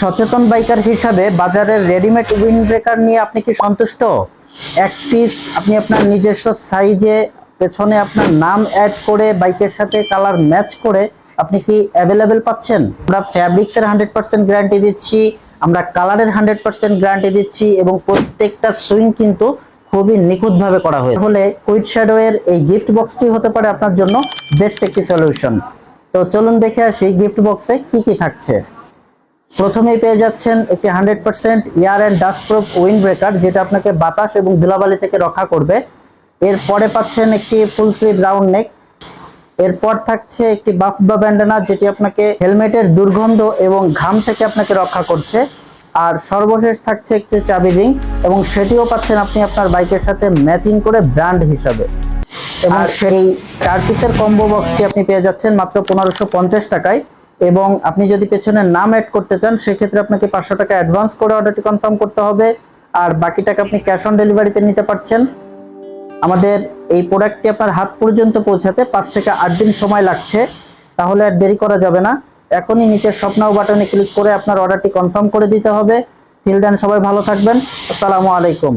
সচেতন বাইকার হিসাবে বাজারের রেডিমেড উইন্ড ব্রেকার নিয়ে আপনি কি সন্তুষ্ট? এক পিস আপনি আপনার নিজস্ব সাইজে পেছনে আপনার নাম অ্যাড করে বাইকের সাথে কালার ম্যাচ করে আপনি কি অ্যাভেলেবেল পাচ্ছেন? আমরা ফ্যাব্রিক্সের 100% গ্যারান্টি দিচ্ছি, আমরা কালারের 100% গ্যারান্টি দিচ্ছি এবং প্রত্যেকটা সুইং কিন্তু খুবই নিখুঁতভাবে করা হয়েছে। তাহলে কুইড শ্যাডো এর এই গিফট বক্সটি হতে পারে আপনার জন্য বেস্ট একটি সলিউশন। তো চলুন দেখে আসি গিফট বক্সে কি কি থাকছে। প্রথমেই পেয়ে যাচ্ছেন একটি 100% air and dust proof wind breaker, যেটা আপনাকে বাতাস এবং ধুলাবালি থেকে রক্ষা করবে। এরপরে পাচ্ছেন একটি ফুল স্লিভ রাউন্ড নেক। এরপর থাকছে একটি বাফ বা ব্যান্ডানা, যেটি আপনাকে হেলমেটের দুর্গন্ধ এবং ঘাম থেকে আপনাকে রক্ষা করছে। আর সর্বশেষ থাকছে একটি চাবি রিং, এবং সেটিও পাচ্ছেন আপনি আপনার বাইকের সাথে ম্যাচিং করে ব্র্যান্ড হিসাবে। এবং সেই 4 পিসের কম্বো বক্সটি আপনি পেয়ে যাচ্ছেন মাত্র 1550 টাকায়। এবং আপনি যদি পেছনে নাম অ্যাড করতে চান সেক্ষেত্রে আপনাকে 500 টাকা অ্যাডভান্স করে অর্ডারটি কনফার্ম করতে হবে, আর বাকি টাকা আপনি ক্যাশ অন ডেলিভারিতে নিতে পারছেন। আমাদের এই প্রোডাক্টটি আপনার হাত পর্যন্ত পৌঁছাতে 5 থেকে 8 দিন সময় লাগছে, তাহলে আর দেরি করা যাবে না। এখনই নিচের শপ নাও বাটনে ক্লিক করে আপনার অর্ডারটি কনফার্ম করে দিতে হবে। টিল দেন সবাই ভালো থাকবেন। আসসালামু আলাইকুম।